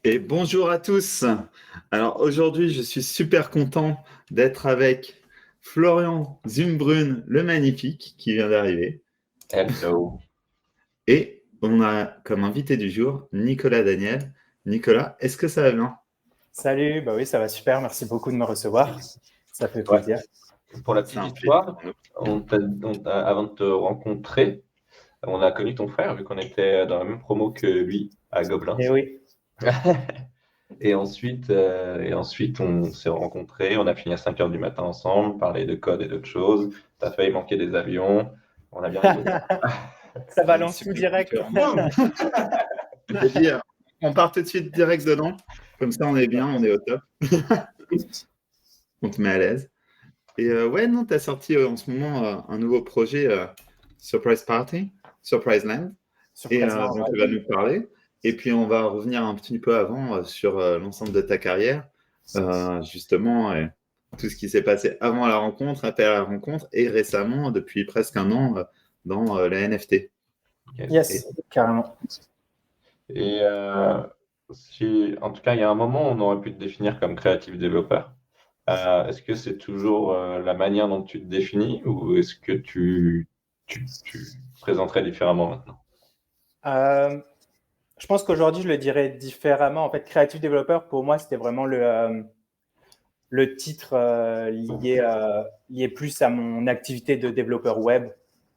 Et bonjour à tous. Alors aujourd'hui, je suis super content d'être avec Florian Zumbrun, le magnifique, qui vient d'arriver. Hello. Et on a comme invité du jour Nicolas Daniel. Nicolas, est-ce que ça va bien? Salut, bah oui, ça va super, merci beaucoup de me recevoir. Ça fait Ouais. plaisir. Pour la C'est petite un plaisir histoire, pour nous. avant de te rencontrer, on a connu ton frère vu qu'on était dans la même promo que lui à Gobelin. Et oui, Et ensuite, on s'est rencontrés, on a fini à 5 heures du matin ensemble, parler de code et d'autres choses. T'as failli manquer des avions, on a bien rigolé. ça Une balance tout super direct. conférence. Je veux dire, on part tout de suite direct dedans. Comme ça, on est bien, on est au top. On te met à l'aise. Et ouais, non, tu as sorti en ce moment un nouveau projet Surprise Party, Surprise Land, et Surprisement, dont ouais. tu vas nous parler. Et puis, on va revenir un petit peu avant sur l'ensemble de ta carrière, justement, et tout ce qui s'est passé avant la rencontre, après la rencontre, et récemment, depuis presque un an, dans la NFT. Yes, carrément. Et en tout cas, il y a un moment, on aurait pu te définir comme créatif développeur. Est-ce que c'est toujours la manière dont tu te définis ou est-ce que tu te présenterais différemment maintenant? Je pense qu'aujourd'hui, je le dirais différemment. En fait, Creative Developer, pour moi, c'était vraiment le titre lié plus à mon activité de développeur web.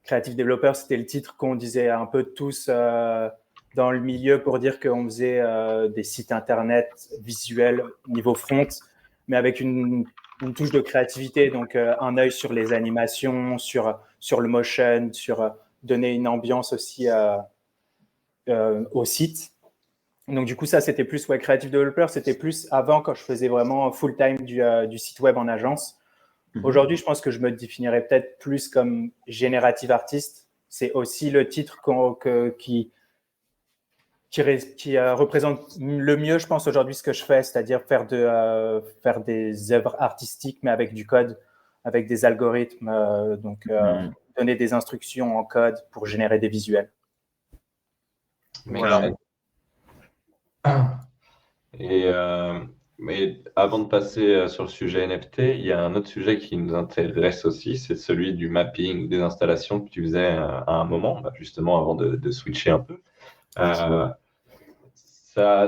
Creative Developer, c'était le titre qu'on disait un peu tous dans le milieu pour dire qu'on faisait des sites internet visuels niveau front, mais avec une touche de créativité, donc un œil sur les animations, sur le motion, sur donner une ambiance aussi au site. Donc, du coup, ça, c'était plus Creative Developer. C'était plus avant quand je faisais vraiment full-time du site web en agence. Aujourd'hui, je pense que je me définirais peut-être plus comme générative artiste. C'est aussi le titre qui représente le mieux, je pense, aujourd'hui, ce que je fais, c'est-à-dire faire des œuvres artistiques, mais avec du code, avec des algorithmes, donner des instructions en code pour générer des visuels. Voilà. Et, mais avant de passer sur le sujet NFT, il y a un autre sujet qui nous intéresse aussi, c'est celui du mapping, des installations que tu faisais à un moment, justement avant de switcher un peu. Ça,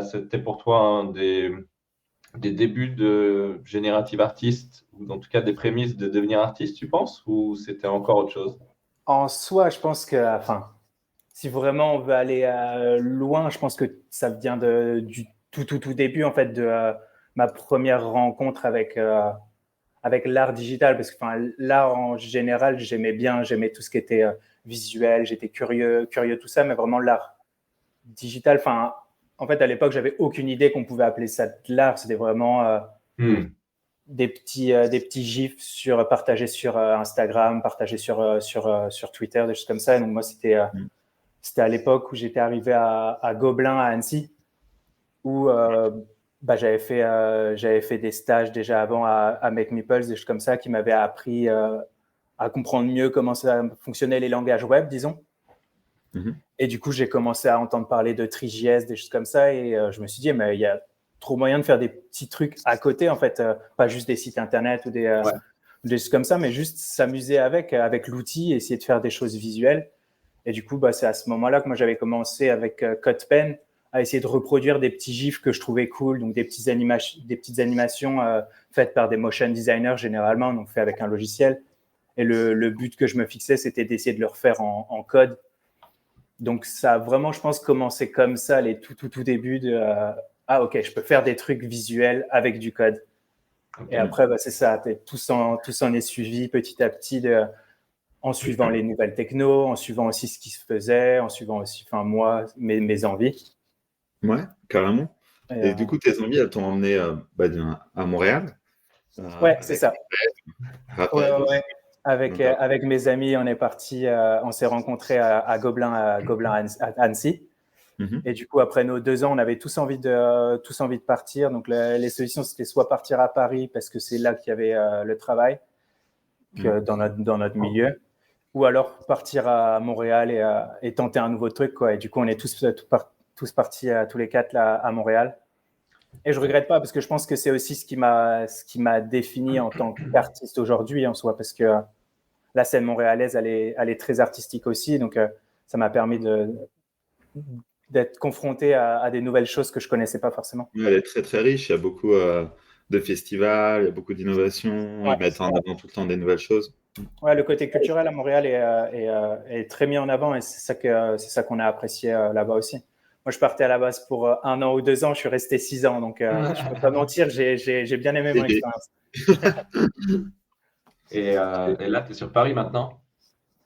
c'était pour toi un des débuts de générative artiste, ou en tout cas des prémices de devenir artiste, tu penses, ou c'était encore autre chose? En soi, je pense que, si vraiment on veut aller loin, je pense que ça vient du tout début, en fait, de ma première rencontre avec l'art digital, parce que l'art en général, j'aimais tout ce qui était visuel, j'étais curieux, tout ça, mais vraiment l'art digital, en fait, à l'époque, j'avais aucune idée qu'on pouvait appeler ça de l'art, c'était vraiment des petits gifs partagés sur Instagram, partagés sur Twitter, des choses comme ça. Et donc moi, c'était à l'époque où j'étais arrivé à Gobelin, à Annecy, où j'avais fait des stages déjà avant à Make Meeples, des choses comme ça, qui m'avaient appris à comprendre mieux comment ça fonctionnait les langages web, disons. Et du coup, j'ai commenccommencé à entendre parler de Three.js, des choses comme ça, et je me suis dit, mais il y a trop moyen de faire des petits trucs à côté, en fait, pas juste des sites internet ou des choses comme ça, mais juste s'amuser avec l'outil, essayer de faire des choses visuelles. Et du coup, c'est à ce moment-là que moi, j'avais commencé avec CodePen à essayer de reproduire des petits gifs que je trouvais cool, donc des petites animations faites par des motion designers généralement, donc fait avec un logiciel. Et le but que je me fixais, c'était d'essayer de le refaire en code. Donc, ça a vraiment, je pense, commencé comme ça, les tout début de ok, je peux faire des trucs visuels avec du code. Okay. Et après, c'est ça, tout s'en est suivi petit à petit en suivant les nouvelles technos, en suivant aussi ce qui se faisait, en suivant aussi, moi, mes envies. Ouais, carrément. Et du coup, tes envies, elles t'ont emmené à Montréal. Ouais, c'est ça. Ouais. Avec mes amis, on est parti, on s'est rencontrés à Gobelin, à Annecy. Et du coup, après nos 2 ans, on avait tous envie de partir. Donc, les solutions, c'était soit partir à Paris, parce que c'est là qu'il y avait le travail dans notre milieu, ou alors partir à Montréal et tenter un nouveau truc, quoi. Et du coup, on est tous partis tous les 4 là, à Montréal. Et je regrette pas parce que je pense que c'est aussi ce qui m'a défini en tant qu'artiste aujourd'hui en soi, parce que la scène montréalaise, elle est très artistique aussi, donc ça m'a permis d'être confronté à des nouvelles choses que je connaissais pas forcément. Ouais, elle est très très riche, il y a beaucoup de festivals, il y a beaucoup d'innovations, Ouais. ils mettent en avant tout le temps des nouvelles choses. Ouais, le côté culturel à Montréal est très mis en avant et c'est ça qu'on a apprécié là-bas aussi. Moi, je partais à la base pour 1 an ou 2 ans, je suis resté 6 ans, donc je peux pas mentir, j'ai bien aimé mon expérience. Et là, tu es sur Paris maintenant?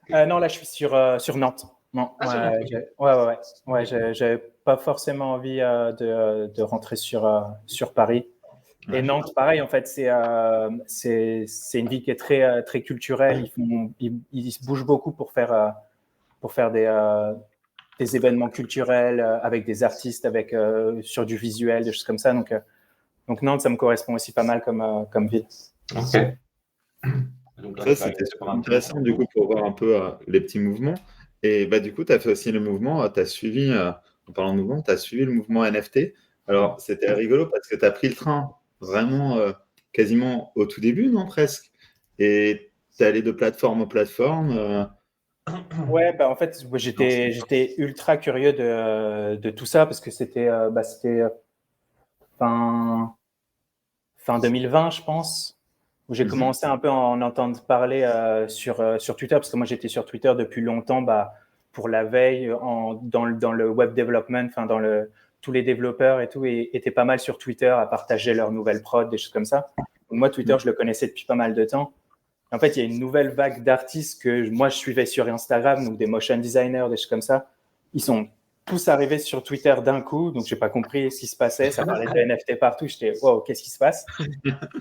Non, là, je suis sur Nantes. Non, Sur Nantes, ok. ouais, j'avais pas forcément envie de rentrer sur Paris. Et Ouais. Nantes, pareil, en fait, c'est une ville qui est très, très culturelle. Ils se bougent beaucoup pour faire des événements culturels avec des artistes, sur du visuel, des choses comme ça. Donc Nantes, ça me correspond aussi pas mal comme ville. Ok. Donc là, Ça, tu vas c'était rester super pendant un petit moment. intéressant du coup pour voir un peu les petits mouvements. Et bah, du coup, tu as fait aussi le mouvement, tu as suivi, en parlant de mouvement, tu as suivi le mouvement NFT. Alors, c'était rigolo parce que tu as pris le train vraiment quasiment au tout début, non, presque. Et tu es allé de plateforme en plateforme. Ouais, bah en fait, j'étais ultra curieux de tout ça parce que c'était fin, fin 2020, je pense, où j'ai commencé un peu à en entendre parler sur Twitter, parce que moi j'étais sur Twitter depuis longtemps pour la veille dans le web development, tous les développeurs et tout étaient pas mal sur Twitter à partager leurs nouvelles prods, des choses comme ça. Donc moi, Twitter, je le connaissais depuis pas mal de temps. En fait, il y a une nouvelle vague d'artistes que moi je suivais sur Instagram, donc des motion designers, des choses comme ça. Ils sont tous arrivés sur Twitter d'un coup, donc j'ai pas compris ce qui se passait. Ça parlait de NFT partout. J'étais wow, qu'est-ce qui se passe?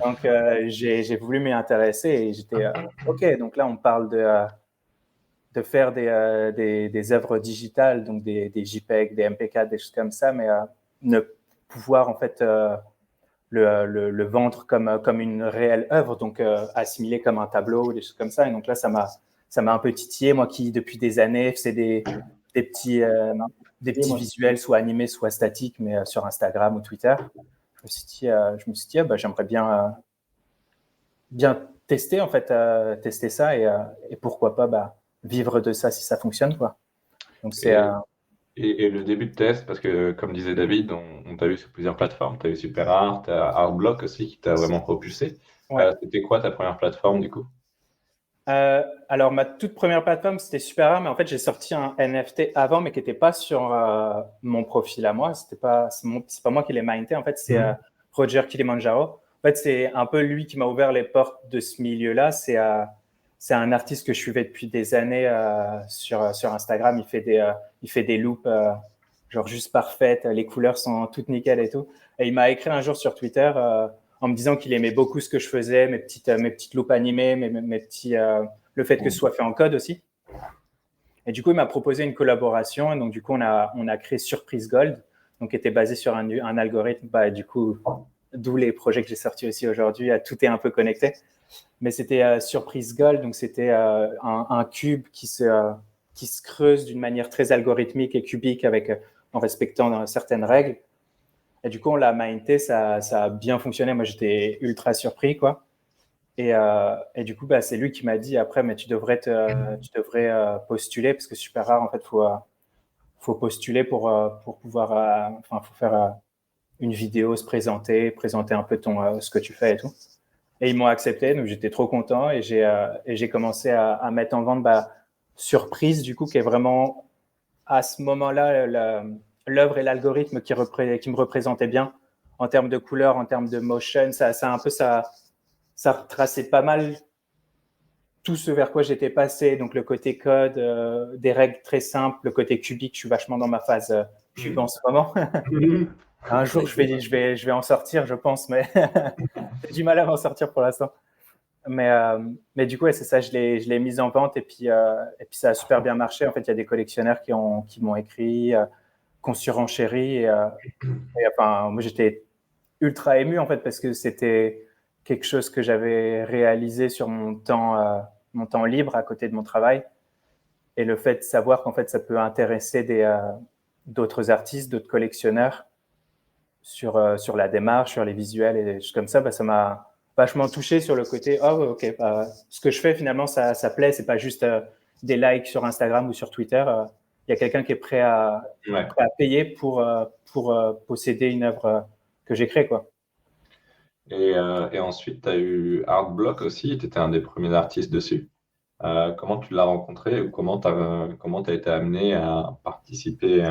Donc j'ai voulu m'y intéresser et j'étais ok. Donc là, on parle de faire des œuvres digitales, donc des JPEG, des MP4, des choses comme ça, mais ne pouvoir en fait le vendre comme une réelle œuvre, donc assimilé comme un tableau, des choses comme ça. Et donc là, ça m'a un peu titillé, moi qui depuis des années faisais des petits, des petits visuels, soit animés, soit statiques, mais sur Instagram ou Twitter. Je me suis dit bah, j'aimerais bien tester en fait, tester ça et pourquoi pas vivre de ça si ça fonctionne quoi. Donc c'est Et le début de test, parce que comme disait David, on t'a vu sur plusieurs plateformes. Tu as eu SuperArt, tu as Artblock aussi qui t'a vraiment propulsé. ouais. C'était quoi ta première plateforme du coup? Alors, ma toute première plateforme, c'était super rare, mais en fait, j'ai sorti un NFT avant, mais qui n'était pas sur mon profil à moi. C'est pas moi qui l'ai minté. En fait, c'est Roger Kilimanjaro. En fait, c'est un peu lui qui m'a ouvert les portes de ce milieu-là. C'est un artiste que je suivais depuis des années sur Instagram. Il fait des loops genre juste parfaites. Les couleurs sont toutes nickel et tout. Et il m'a écrit un jour sur Twitter en me disant qu'il aimait beaucoup ce que je faisais, mes petites loupes animées, mes petits, le fait que ce soit fait en code aussi. Et du coup, il m'a proposé une collaboration. Et donc, du coup, on a créé Surprise Gold, donc qui était basé sur un algorithme. Du coup, d'où les projets que j'ai sortis aussi aujourd'hui. Tout est un peu connecté. Mais c'était Surprise Gold, donc c'était un cube qui se creuse d'une manière très algorithmique et cubique en respectant certaines règles. Et du coup, on l'a minté, ça a bien fonctionné. Moi, j'étais ultra surpris, quoi. Et du coup, c'est lui qui m'a dit après, mais tu devrais postuler parce que c'est super rare. En fait, faut postuler pour pouvoir, faut faire une vidéo, se présenter un peu ce que tu fais et tout. Et ils m'ont accepté, donc j'étais trop content et j'ai commencé à mettre en vente Surprise, du coup, qui est vraiment à ce moment-là l'œuvre et l'algorithme qui me représentaient bien en termes de couleurs, en termes de motion. Ça retraçait pas mal tout ce vers quoi j'étais passé. Donc le côté code, des règles très simples, le côté cubique. Je suis vachement dans ma phase cube en ce moment. Un jour, je vais en sortir, je pense, mais j'ai du mal à m'en sortir pour l'instant. Mais du coup, ouais, c'est ça, je l'ai mise en vente et puis ça a super bien marché. En fait, il y a des collectionneurs qui m'ont écrit, qui ont surenchéri. Moi, j'étais ultra ému en fait parce que c'était quelque chose que j'avais réalisé sur mon temps libre à côté de mon travail. Et le fait de savoir qu'en fait, ça peut intéresser d'autres artistes, d'autres collectionneurs, sur la démarche, sur les visuels et des choses comme ça, ça m'a vachement touché sur le côté, ok, ce que je fais finalement, ça plaît, c'est pas juste des likes sur Instagram ou sur Twitter. Il y a quelqu'un qui est prêt à payer pour posséder une œuvre que j'ai créée, quoi. Et ensuite, tu as eu Artblock aussi, tu étais un des premiers artistes dessus. Comment tu l'as rencontré ou comment tu as été amené à participer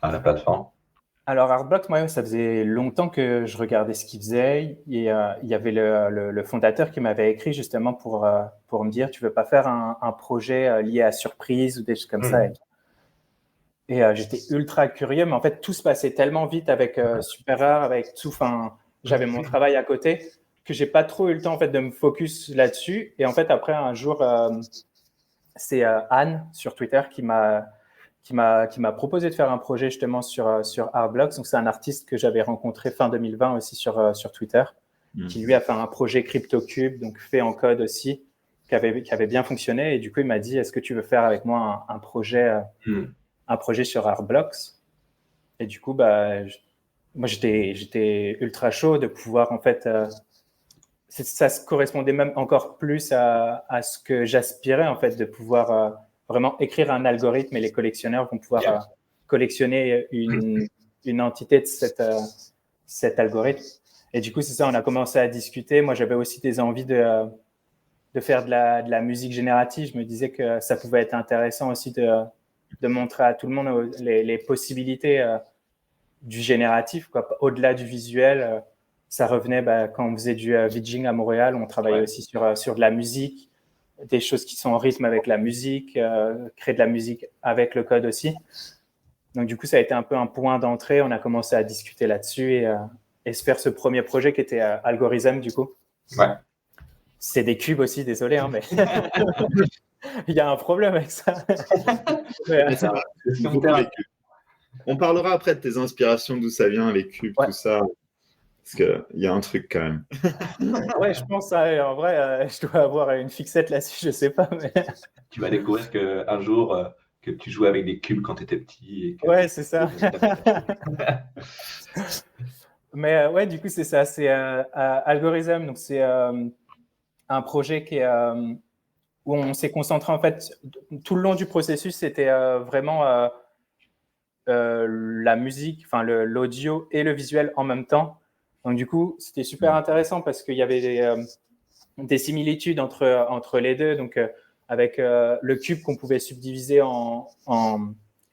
à la plateforme? Alors, Artblock, moi, ça faisait longtemps que je regardais ce qu'il faisait. Et il y avait le fondateur qui m'avait écrit justement pour me dire, tu veux pas faire un projet lié à surprise ou des choses comme ça. Et j'étais ultra curieux, mais en fait, tout se passait tellement vite avec Super Rare, avec tout. Enfin, j'avais mon travail à côté que j'ai pas trop eu le temps en fait de me focus là-dessus. Et en fait, après un jour, c'est Anne sur Twitter qui m'a proposé de faire un projet justement sur Artblocks. Donc, c'est un artiste que j'avais rencontré fin 2020 aussi sur Twitter, qui lui a fait un projet CryptoCube, donc fait en code aussi, qui avait bien fonctionné. Et du coup, il m'a dit, est-ce que tu veux faire avec moi un projet sur Artblocks? Et du coup, moi, j'étais ultra chaud de pouvoir, en fait, ça se correspondait même encore plus à ce que j'aspirais, en fait, de pouvoir vraiment écrire un algorithme et les collectionneurs vont pouvoir collectionner une entité de cet algorithme. Et du coup, c'est ça, on a commencé à discuter. Moi, j'avais aussi des envies de faire de la musique générative. Je me disais que ça pouvait être intéressant aussi de montrer à tout le monde les possibilités du génératif, quoi. Au-delà du visuel. Ça revenait quand on faisait du VJing à Montréal, on travaillait aussi sur de la musique, des choses qui sont en rythme avec la musique, créer de la musique avec le code aussi. Donc, du coup, ça a été un peu un point d'entrée. On a commencé à discuter là-dessus et se faire ce premier projet qui était Algorithme, du coup. Ouais. C'est des cubes aussi, désolé, mais il y a un problème avec ça. Mais ça va. On parlera après de tes inspirations, d'où ça vient, les cubes, tout ça. Parce qu'il y a un truc quand même. Ouais, je pense, en vrai, je dois avoir une fixette là-dessus, je sais pas. Mais... Tu vas découvrir qu'un jour, que tu jouais avec des cubes quand tu étais petit. Ouais, c'est ça. Mais ouais, du coup, c'est ça. C'est Algorithme. Donc, c'est un projet où on s'est concentré, en fait, tout le long du processus, c'était vraiment la musique, enfin l'audio et le visuel en même temps. Donc, du coup, c'était super intéressant parce qu'il y avait des similitudes entre les deux. Donc, avec le cube qu'on pouvait subdiviser en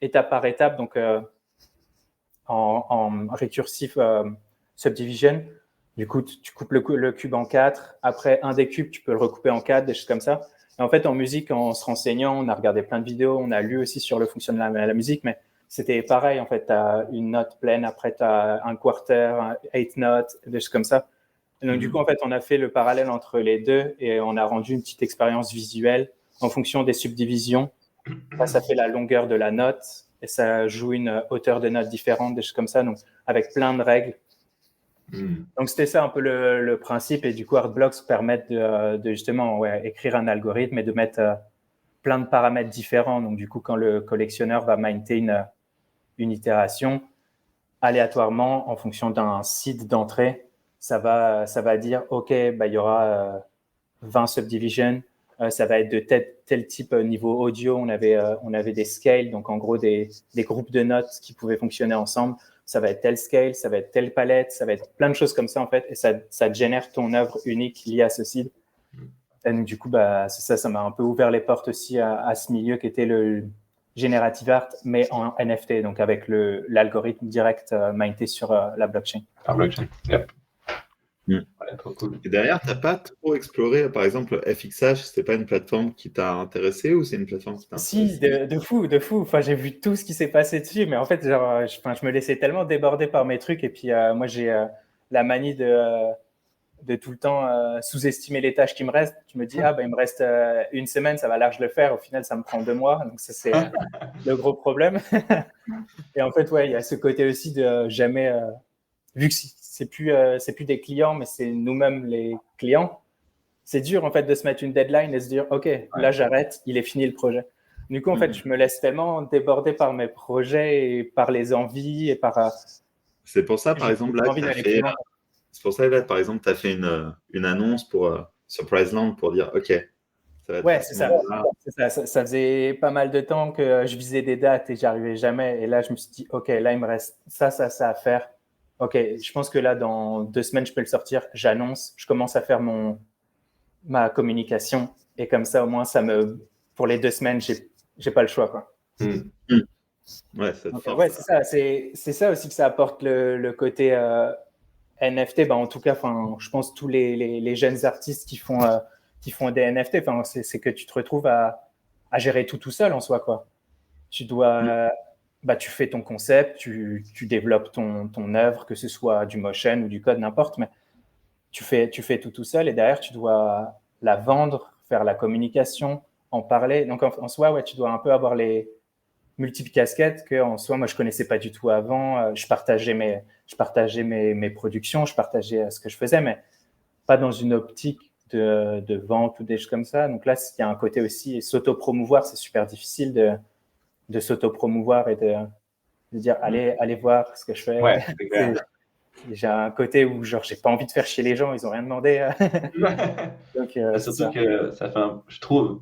étape par étape, donc en récursif subdivision. Du coup, tu coupes le cube en 4. Après, un des cubes, tu peux le recouper en 4, des choses comme ça. Et en fait, en musique, en se renseignant, on a regardé plein de vidéos, on a lu aussi sur le fonctionnement de la musique, mais c'était pareil. En fait, tu as une note pleine, après, tu as un quarter, 8 notes, des choses comme ça. Et donc, du coup, en fait, on a fait le parallèle entre les deux et on a rendu une petite expérience visuelle en fonction des subdivisions. Ça fait la longueur de la note et ça joue une hauteur de note différente, des choses comme ça, donc avec plein de règles. Donc, c'était ça un peu le principe. Et du coup, Artblocks permettent de justement écrire un algorithme et de mettre plein de paramètres différents. Donc, du coup, quand le collectionneur va minter une itération, aléatoirement, en fonction d'un seed d'entrée, ça va dire, OK, il y aura 20 subdivisions. Ça va être de tel type niveau audio. On avait des scales, donc en gros des groupes de notes qui pouvaient fonctionner ensemble. Ça va être tel scale, ça va être telle palette, ça va être plein de choses comme ça en fait. Et ça génère ton œuvre unique liée à ce seed. Et donc du coup, c'est ça m'a un peu ouvert les portes aussi à ce milieu qui était le Generative Art, mais en NFT, donc avec l'algorithme direct minté sur la blockchain. La blockchain, yep. Ouais, trop cool. Et derrière, tu n'as pas trop exploré, par exemple, FXH, c'était pas une plateforme qui t'a intéressé ou c'est une plateforme qui t'a intéressé? Si, de fou. Enfin, j'ai vu tout ce qui s'est passé dessus, mais en fait, genre, je me laissais tellement déborder par mes trucs. Et puis, moi, j'ai la manie de tout le temps sous-estimer les tâches qui me restent. Je me dis, il me reste une semaine, ça va large le faire. Au final, ça me prend 2 mois. Donc, ça, c'est le gros problème. Et en fait, il y a ce côté aussi de jamais... vu que c'est plus des clients, mais c'est nous-mêmes les clients, c'est dur en fait de se mettre une deadline et se dire OK, là j'arrête, il est fini le projet. Du coup, en fait, je me laisse tellement déborder par mes projets et par les envies et par C'est pour ça, par J'ai exemple, là, envie que t'as d'aller fait, plus loin. c'est pour ça, là, par exemple, tu as fait une annonce pour Surpriseland pour dire, OK, ça va être Ouais, à c'est ce ça. moment-là. Ça faisait pas mal de temps que je visais des dates et j'y arrivais jamais. Et là, je me suis dit, OK, là, il me reste ça à faire. OK, je pense que là, dans 2 semaines, je peux le sortir. J'annonce, je commence à faire ma communication. Et comme ça, au moins, pour les 2 semaines, j'ai pas le choix, quoi. Ouais, ça te Donc, force. ouais, c'est ça. C'est ça aussi que ça apporte le côté NFT. En tout cas, je pense tous les jeunes artistes qui font des NFT, c'est que tu te retrouves à gérer tout seul en soi, quoi. Tu dois, tu fais ton concept, tu développes ton œuvre, que ce soit du motion ou du code, n'importe, mais tu fais tout seul et derrière, tu dois la vendre, faire la communication, en parler. Donc, en soi, ouais, tu dois un peu avoir les multiples casquettes que en soi, moi, je connaissais pas du tout avant. Je partageais mes productions, je partageais ce que je faisais, mais pas dans une optique de vente ou des choses comme ça. Donc là, il y a un côté aussi, s'auto-promouvoir, c'est super difficile de s'auto-promouvoir et de dire allez voir ce que je fais. Ouais, c'est clair. J'ai un côté où genre j'ai pas envie de faire chier les gens, ils ont rien demandé. Donc c'est Surtout ça. que je trouve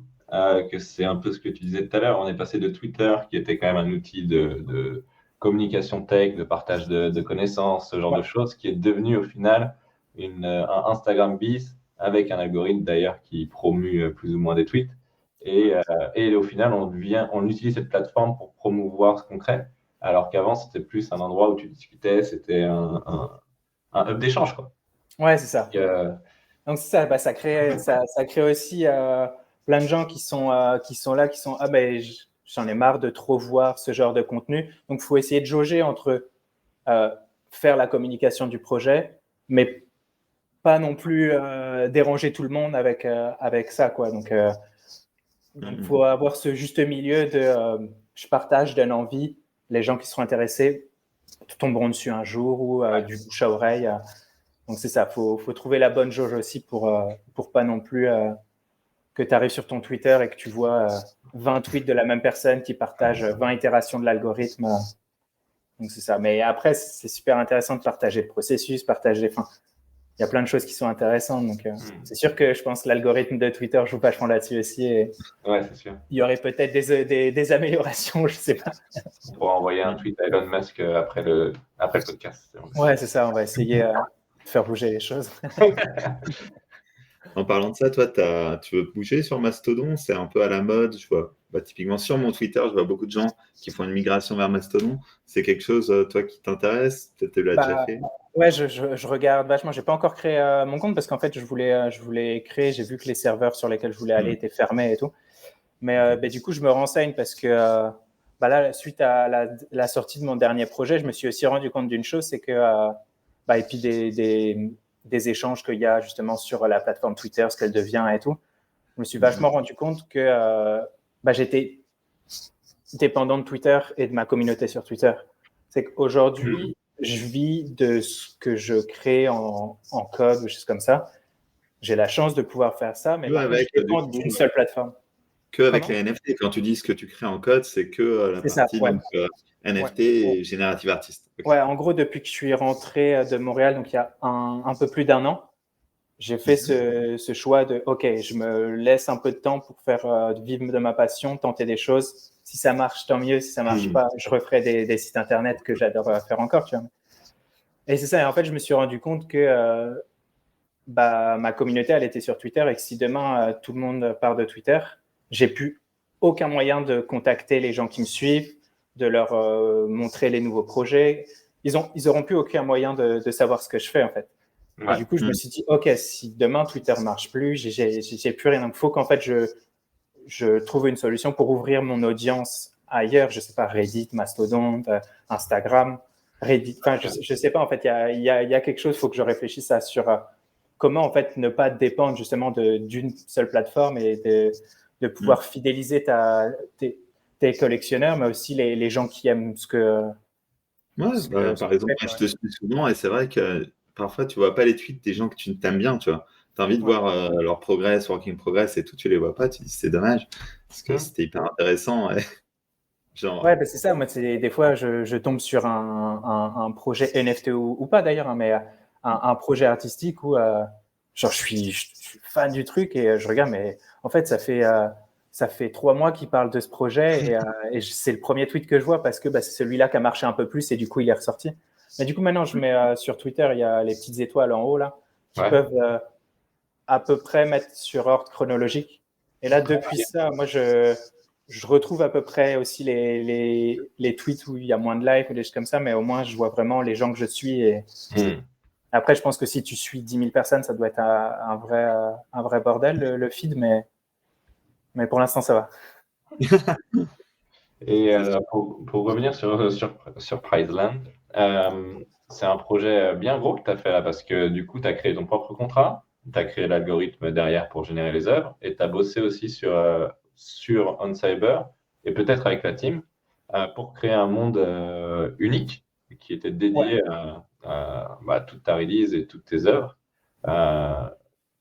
que c'est un peu ce que tu disais tout à l'heure. On est passé de Twitter, qui était quand même un outil de communication tech, de partage de connaissances, ce genre de choses, qui est devenu au final un Instagram bis avec un algorithme d'ailleurs qui promue plus ou moins des tweets. Et au final, on utilise cette plateforme pour promouvoir ce qu'on crée, alors qu'avant, c'était plus un endroit où tu discutais, c'était un hub d'échange, quoi. Ouais, c'est ça. Donc c'est ça, ça crée aussi plein de gens qui sont là, qui sont j'en ai marre de trop voir ce genre de contenu. Donc il faut essayer de jauger entre faire la communication du projet, mais pas non plus déranger tout le monde avec ça, quoi. Donc il faut avoir ce juste milieu de je partage, donne envie, les gens qui seront intéressés tomberont dessus un jour ou du bouche à oreille. Donc c'est ça, faut trouver la bonne jauge aussi pour pas non plus que tu arrives sur ton Twitter et que tu vois 20 tweets de la même personne qui partage 20 itérations de l'algorithme. Donc c'est ça. Mais après, c'est super intéressant de partager le processus, il y a plein de choses qui sont intéressantes. Donc c'est sûr que je pense que l'algorithme de Twitter joue vachement là-dessus aussi. Et ouais, c'est sûr. il y aurait peut-être des améliorations, je sais pas. On pourra envoyer un tweet à Elon Musk après le podcast. Ouais, c'est ça. On va essayer de faire bouger les choses. En parlant de ça, toi, tu veux bouger sur Mastodon? C'est un peu à la mode. Je vois, typiquement sur mon Twitter, je vois beaucoup de gens qui font une migration vers Mastodon. C'est quelque chose, toi, qui t'intéresse? Peut-être que tu l'as déjà fait. Ouais, je regarde vachement. J'ai pas encore créé mon compte parce qu'en fait, je voulais créer. J'ai vu que les serveurs sur lesquels je voulais aller étaient fermés et tout. Mais du coup, je me renseigne parce que là, suite à la sortie de mon dernier projet, je me suis aussi rendu compte d'une chose, c'est que et puis des échanges qu'il y a justement sur la plateforme Twitter, ce qu'elle devient et tout. Je me suis vachement rendu compte que j'étais dépendant de Twitter et de ma communauté sur Twitter. C'est qu'aujourd'hui, je vis de ce que je crée en code ou choses comme ça. J'ai la chance de pouvoir faire ça, mais je dépends d'une seule plateforme. Que avec les NFT, quand tu dis ce que tu crées en code, c'est que la partie donc, NFT et générative artiste. Okay. Ouais, en gros, depuis que je suis rentré de Montréal, donc il y a un peu plus d'1 an, j'ai fait ce choix de OK, je me laisse un peu de temps pour faire vivre de ma passion, tenter des choses. Si ça marche, tant mieux. Si ça marche pas, je referai des sites internet que j'adore faire encore. Tu vois. Et c'est ça. Et en fait, je me suis rendu compte que ma communauté, elle était sur Twitter et que si demain tout le monde part de Twitter, j'ai plus aucun moyen de contacter les gens qui me suivent, de leur montrer les nouveaux projets. Ils auront plus aucun moyen de savoir ce que je fais en fait. Ouais. Et du coup, je me suis dit, OK, si demain Twitter marche plus, j'ai plus rien. Donc, il faut qu'en fait, je trouve une solution pour ouvrir mon audience ailleurs. Je sais pas, Reddit, Mastodon, Instagram, Reddit. Enfin, je sais pas, en fait, il y a quelque chose, il faut que je réfléchisse sur comment, en fait, ne pas dépendre justement d'une seule plateforme et de pouvoir fidéliser tes collectionneurs, mais aussi les gens qui aiment ce que... par exemple, je te suis souvent et c'est vrai que parfois, tu vois pas les tweets des gens que tu t'aimes bien, tu vois. Tu as envie de voir leur progress, working progress et tout, tu les vois pas, tu dis c'est dommage, parce que c'était hyper intéressant. Genre, Ouais, c'est ça. Moi, des fois, je tombe sur un projet NFT ou pas d'ailleurs, hein, mais un projet artistique où genre, je suis fan du truc et je regarde, mais en fait, ça fait 3 mois qu'il parle de ce projet et c'est le premier tweet que je vois parce que c'est celui-là qui a marché un peu plus et du coup, il est ressorti. Mais du coup, maintenant, je mets sur Twitter, il y a les petites étoiles en haut là qui Ouais. peuvent à peu près mettre sur ordre chronologique. Et là, depuis ça, moi, je retrouve à peu près aussi les tweets où il y a moins de likes ou des choses comme ça, mais au moins, je vois vraiment les gens que je suis. Et Hmm. après, je pense que si tu suis 10 000 personnes, ça doit être un vrai bordel, le feed, mais pour l'instant, ça va. Et pour revenir sur Prizeland, c'est un projet bien gros que tu as fait là parce que du coup, tu as créé ton propre contrat, tu as créé l'algorithme derrière pour générer les œuvres et tu as bossé aussi sur OnCyber et peut-être avec la team pour créer un monde unique qui était Ouais. dédié à toute ta release et toutes tes œuvres. Euh,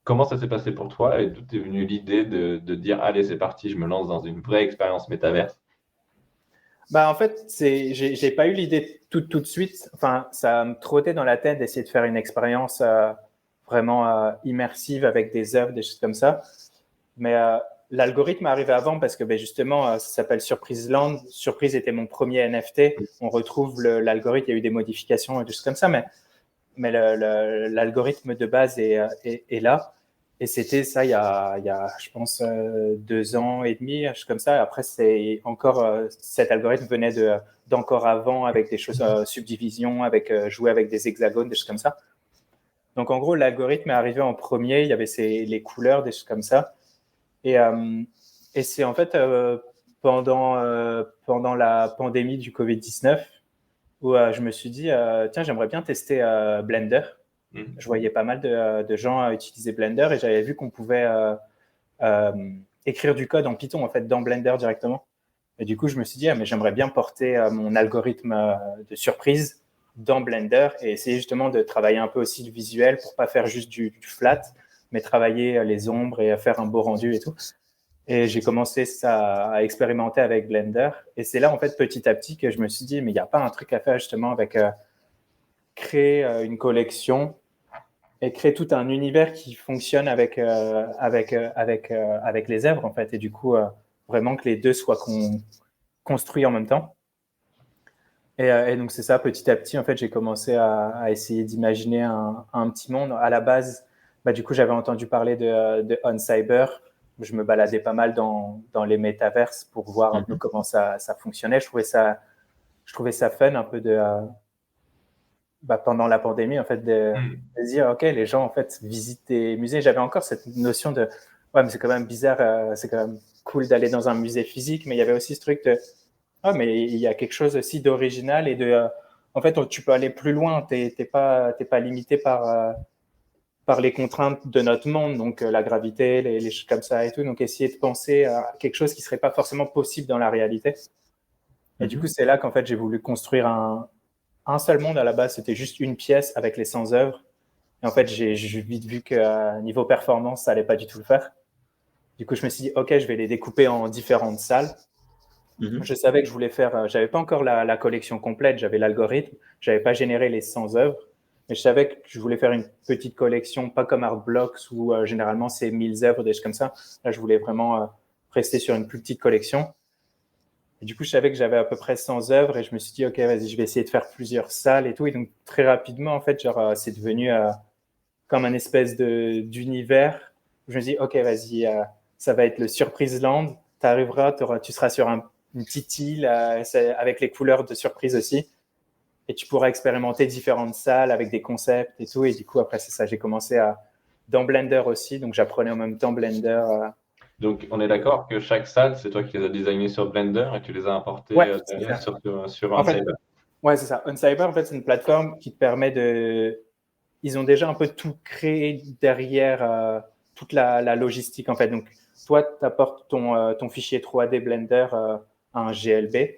Comment ça s'est passé pour toi et d'où est venue l'idée de dire allez, c'est parti, je me lance dans une vraie expérience métaverse? En fait, j'ai pas eu l'idée tout de suite. Enfin, ça me trottait dans la tête d'essayer de faire une expérience vraiment immersive avec des œuvres, des choses comme ça. Mais l'algorithme est arrivé avant parce que justement, ça s'appelle Surprise Land. Surprise était mon premier NFT. On retrouve l'algorithme, il y a eu des modifications et des choses comme ça, mais l'algorithme de base est là. Et c'était ça je pense, 2 ans et demi, comme ça. Après, c'est encore, cet algorithme venait d'encore avant avec des choses, subdivision, avec jouer avec des hexagones, des choses comme ça. Donc, en gros, l'algorithme est arrivé en premier. Il y avait les couleurs, des choses comme ça. Et, euh, et c'est en fait pendant la pandémie du Covid-19 où je me suis dit, tiens, j'aimerais bien tester Blender. Je voyais pas mal de gens utiliser Blender et j'avais vu qu'on pouvait euh, écrire du code en Python en fait dans Blender directement. Et du coup, je me suis dit, mais j'aimerais bien porter mon algorithme de surprise dans Blender et essayer justement de travailler un peu aussi le visuel pour pas faire juste du flat, mais travailler les ombres et faire un beau rendu et tout. Et j'ai commencé à expérimenter avec Blender. Et c'est là, en fait, petit à petit, que je me suis dit, mais il n'y a pas un truc à faire justement avec créer une collection et créer tout un univers qui fonctionne avec les œuvres, en fait. Et du coup, vraiment que les deux soient construits en même temps. Et donc, c'est ça, petit à petit, en fait, j'ai commencé à essayer d'imaginer un petit monde. À la base, du coup, j'avais entendu parler de OnCyber. Je me baladais pas mal dans les métaverses pour voir un peu comment ça fonctionnait. Je trouvais ça fun un peu pendant la pandémie, en fait, de dire, OK, les gens, en fait, visitent des musées. J'avais encore cette notion de, ouais, mais c'est quand même bizarre, c'est quand même cool d'aller dans un musée physique, mais il y avait aussi ce truc de, ah, mais il y a quelque chose aussi d'original et en fait, tu peux aller plus loin. T'es pas limité par les contraintes de notre monde, donc la gravité, les choses comme ça et tout. Donc, essayer de penser à quelque chose qui serait pas forcément possible dans la réalité. Et du coup, c'est là qu'en fait, j'ai voulu construire un seul monde. À la base, c'était juste une pièce avec les 100 œuvres. Et en fait, j'ai vite vu que niveau performance, ça allait pas du tout le faire. Du coup, je me suis dit, OK, je vais les découper en différentes salles. Je savais que je voulais faire, j'avais pas encore la collection complète, j'avais l'algorithme, j'avais pas généré les 100 œuvres, mais je savais que je voulais faire une petite collection, pas comme Artblocks où généralement c'est 1000 œuvres, des choses comme ça. Là, je voulais vraiment rester sur une plus petite collection. Et du coup, je savais que j'avais à peu près 100 œuvres et je me suis dit, OK, vas-y, je vais essayer de faire plusieurs salles et tout. Et donc, très rapidement, en fait, genre, c'est devenu comme un espèce d'univers. Je me dis, OK, vas-y, ça va être le Surprise Land. Tu arriveras, tu seras sur une petite île avec les couleurs de surprise aussi. Et tu pourras expérimenter différentes salles avec des concepts et tout. Et du coup, après, c'est ça, j'ai commencé dans Blender aussi. Donc, j'apprenais en même temps Blender. Donc, on est d'accord que chaque salle, c'est toi qui les as designés sur Blender et tu les as importés Ouais, derrière sur en fait, OnCyber. ouais, c'est ça. OnCyber, en fait, c'est une plateforme qui te permet de. Ils ont déjà un peu tout créé derrière toute la logistique, en fait. Donc, toi, tu apportes ton fichier 3D Blender un GLB,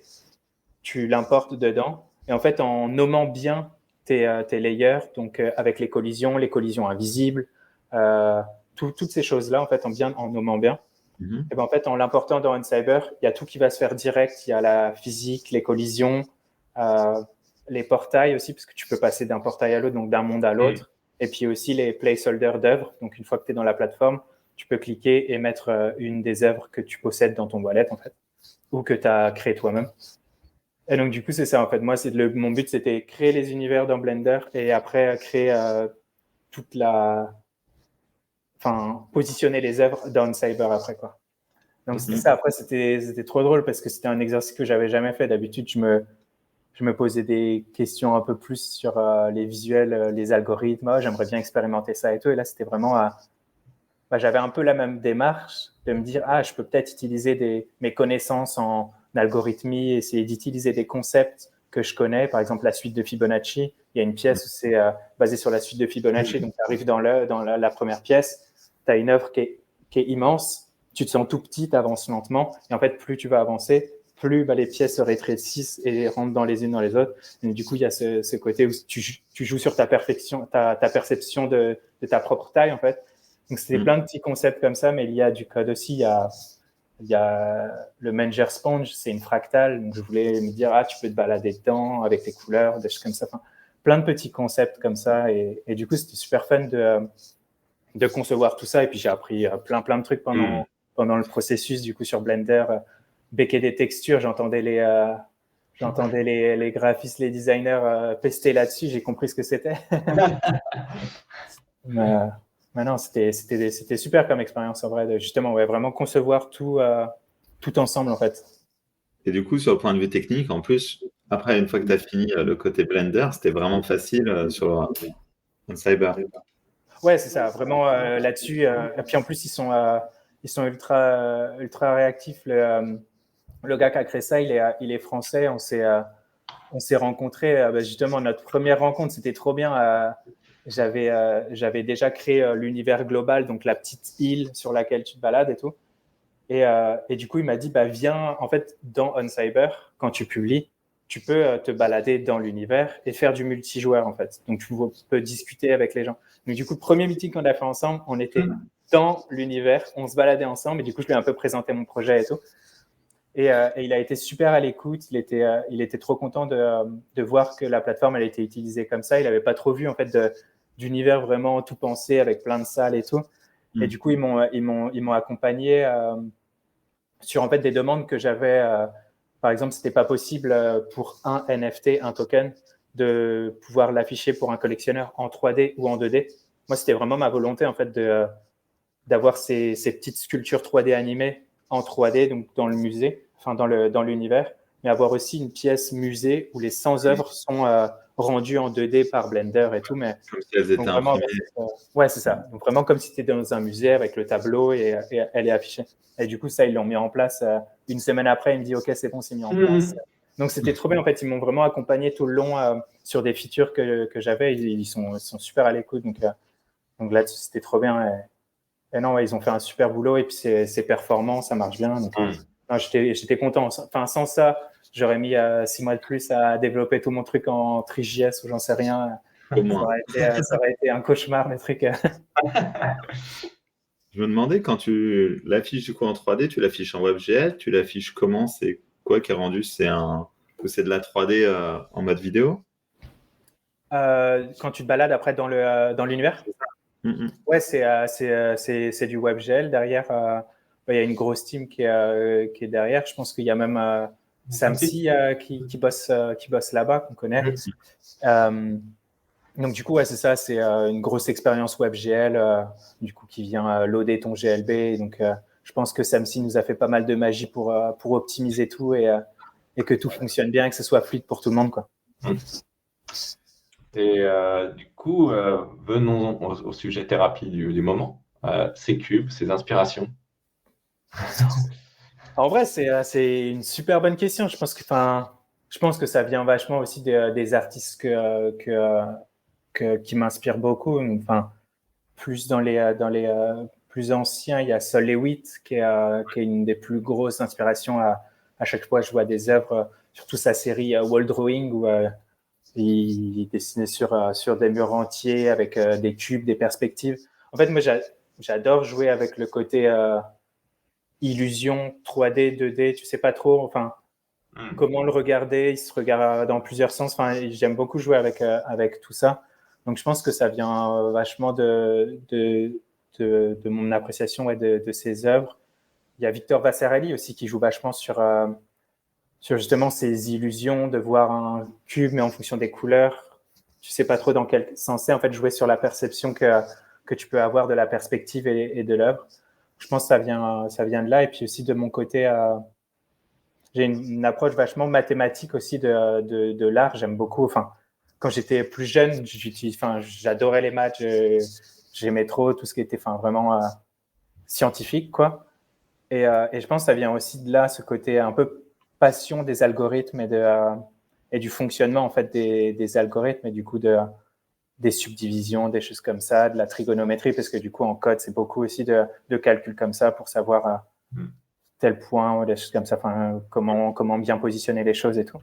tu l'importes dedans, et en fait, en nommant bien tes layers, donc avec les collisions invisibles, toutes ces choses-là, en fait, en nommant bien, Et ben, en fait, en l'important dans Uncyber, il y a tout qui va se faire direct. Il y a la physique, les collisions, les portails aussi, parce que tu peux passer d'un portail à l'autre, donc d'un monde à l'autre. Et puis aussi les placeholders d'œuvres. Donc, une fois que tu es dans la plateforme, tu peux cliquer et mettre une des œuvres que tu possèdes dans ton wallet, en fait, ou que tu as créé toi-même. Et donc, du coup, c'est ça, en fait. Moi, mon but, c'était créer les univers dans Blender et après créer positionner les œuvres dans Uncyber après, quoi. Donc, c'était ça. Après, c'était trop drôle parce que c'était un exercice que j'avais jamais fait. D'habitude, je me posais des questions un peu plus sur les visuels, les algorithmes. J'aimerais bien expérimenter ça et tout. Et là, c'était vraiment j'avais un peu la même démarche de me dire, je peux peut-être utiliser mes connaissances en algorithmie, essayer d'utiliser des concepts que je connais. Par exemple, la suite de Fibonacci. Il y a une pièce où c'est basé sur la suite de Fibonacci. Donc, tu arrives dans la première pièce, tu as une œuvre qui est immense. Tu te sens tout petit, tu avances lentement. Et en fait, plus tu vas avancer, plus les pièces se rétrécissent et rentrent dans les unes dans les autres. Et du coup, il y a ce côté où tu joues sur ta perception de ta propre taille, en fait. Donc, c'était plein de petits concepts comme ça, mais il y a du code aussi. Il y a le Menger Sponge, c'est une fractale. Donc, je voulais me dire, tu peux te balader dedans avec tes couleurs, des choses comme ça. Enfin, plein de petits concepts comme ça. Et du coup, c'était super fun de concevoir tout ça. Et puis, j'ai appris plein de trucs pendant le processus, du coup, sur Blender. Béquer des textures, j'entendais les graphistes, les designers pester là-dessus. J'ai compris ce que c'était. Mais non, c'était super comme expérience en vrai, de justement, vraiment concevoir tout ensemble en fait. Et du coup, sur le point de vue technique, en plus, après, une fois que tu as fini le côté Blender, c'était vraiment facile sur Cyber. Ouais, c'est ça, vraiment là-dessus. Et puis en plus, ils sont ultra réactifs. Le gars qui a créé ça, il est français. On s'est rencontrés. Justement, notre première rencontre, c'était trop bien. J'avais déjà créé l'univers global, donc la petite île sur laquelle tu te balades et tout. Et du coup, il m'a dit, viens, en fait, dans Uncyber, quand tu publies, tu peux te balader dans l'univers et faire du multijoueur, en fait. Donc, tu peux discuter avec les gens. Donc, du coup, le premier meeting qu'on a fait ensemble, on était dans l'univers, on se baladait ensemble, et du coup, je lui ai un peu présenté mon projet et tout. Et il a été super à l'écoute. Il était trop content de voir que la plateforme elle était utilisée comme ça. Il n'avait pas trop vu en fait d'univers vraiment tout pensé avec plein de salles et tout. Et du coup, ils m'ont accompagné sur en fait des demandes que j'avais. Par exemple, c'était pas possible pour un NFT, un token, de pouvoir l'afficher pour un collectionneur en 3D ou en 2D. Moi, c'était vraiment ma volonté en fait d'avoir ces petites sculptures 3D animées en 3D, donc dans le musée, enfin dans l'univers, mais avoir aussi une pièce musée où les 100 œuvres sont rendues en 2D par Blender et tout. Mais comme si elles étaient vraiment, imprimées. ouais, c'est ça. Donc vraiment comme si tu étais dans un musée avec le tableau et elle est affichée. Et du coup, ça, ils l'ont mis en place. Une semaine après, il me dit, OK, c'est bon, c'est mis en place. Donc, c'était trop bien. En fait, ils m'ont vraiment accompagné tout le long sur des features que j'avais. Ils sont super à l'écoute. Donc là-dessus, c'était trop bien. Et non, ouais, ils ont fait un super boulot et puis c'est performant, ça marche bien. Donc, non, j'étais content. Enfin, sans ça, j'aurais mis 6 mois de plus à développer tout mon truc en TriJS ou j'en sais rien. Au moins. Ça aurait été un cauchemar, les trucs. Je me demandais, quand tu l'affiches du coup en 3D, tu l'affiches en WebGL, tu l'affiches comment? C'est quoi qui est rendu? C'est de la 3D en mode vidéo? Quand tu te balades après dans l'univers, ouais, c'est du WebGL. Derrière, il y a une grosse team qui est derrière. Je pense qu'il y a même Samsi qui bosse là-bas, qu'on connaît. Donc, du coup, ouais, c'est ça. C'est une grosse expérience WebGL, du coup, qui vient loader ton GLB. Donc, je pense que Samsi nous a fait pas mal de magie pour optimiser tout et que tout fonctionne bien et que ce soit fluide pour tout le monde, quoi. Et du coup, venons au sujet thérapie du moment. Ces cubes, ces inspirations. En vrai, c'est une super bonne question. Je pense que ça vient vachement aussi des artistes qui m'inspirent beaucoup. Enfin, plus dans les plus anciens, il y a Sol Lewitt qui est une des plus grosses inspirations. À chaque fois, je vois des œuvres, surtout sa série Wall Drawing où il dessinait sur des murs entiers avec des cubes, des perspectives. En fait, moi, j'adore jouer avec le côté illusion 3D, 2D, tu sais pas trop, enfin, comment le regarder, il se regarde dans plusieurs sens. Enfin, j'aime beaucoup jouer avec tout ça. Donc, je pense que ça vient vachement de mon appréciation de ses œuvres. Il y a Victor Vasarely aussi qui joue vachement sur justement ces illusions de voir un cube, mais en fonction des couleurs. Tu sais pas trop dans quel sens c'est. En fait, jouer sur la perception que tu peux avoir de la perspective et de l'œuvre. Je pense que ça vient de là. Et puis aussi de mon côté, j'ai une approche vachement mathématique aussi de l'art. J'aime beaucoup. Enfin, quand j'étais plus jeune, j'adorais les maths. J'aimais trop tout ce qui était, vraiment scientifique, quoi. Et je pense que ça vient aussi de là, ce côté un peu passion des algorithmes et du fonctionnement en fait des algorithmes et du coup des subdivisions, des choses comme ça, de la trigonométrie, parce que du coup en code c'est beaucoup aussi de calculs comme ça pour savoir tel point ou des choses comme ça, comment bien positionner les choses et tout.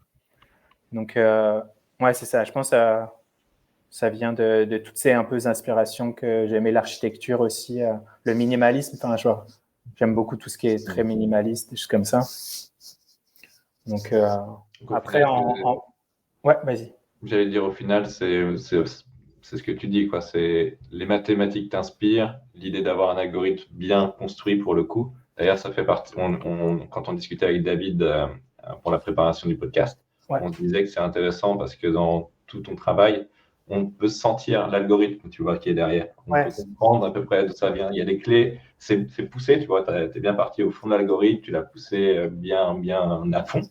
Donc ouais, c'est ça. Je pense que ça vient de toutes ces un peu inspirations que j'aimais, l'architecture aussi, le minimalisme. J'aime beaucoup tout ce qui est très minimaliste, des choses comme ça. Donc, après, ouais, vas-y. J'allais dire, au final, c'est ce que tu dis, quoi. C'est les mathématiques t'inspirent, l'idée d'avoir un algorithme bien construit pour le coup. D'ailleurs, ça fait partie, quand on discutait avec David pour la préparation du podcast, ouais. On disait que c'est intéressant parce que dans tout ton travail, on peut sentir l'algorithme, tu vois, qui est derrière. On peut comprendre à peu près d'où ça vient. Il y a des clés, c'est poussé, tu vois, tu es bien parti au fond de l'algorithme, tu l'as poussé bien à fond.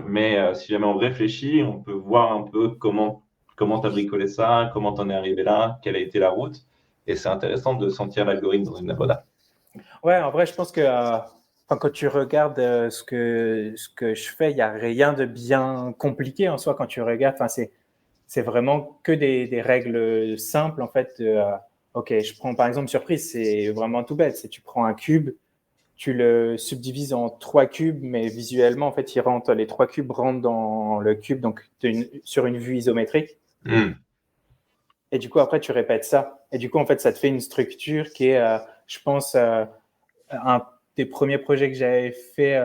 Mais si jamais on réfléchit, on peut voir un peu comment tu as bricolé ça, comment tu en es arrivé là, quelle a été la route. Et c'est intéressant de sentir l'algorithme dans une œuvre d'art. Ouais, en vrai, je pense que quand tu regardes ce que je fais, il n'y a rien de bien compliqué en soi quand tu regardes. C'est vraiment que des règles simples, en fait. OK, je prends par exemple surprise, c'est vraiment tout bête. C'est tu prends un cube, tu le subdivises en 3 cubes, mais visuellement, en fait, les 3 cubes rentrent dans le cube, donc sur une vue isométrique. Et du coup, après, tu répètes ça. Et du coup, en fait, ça te fait une structure qui est, je pense, un des premiers projets que j'avais fait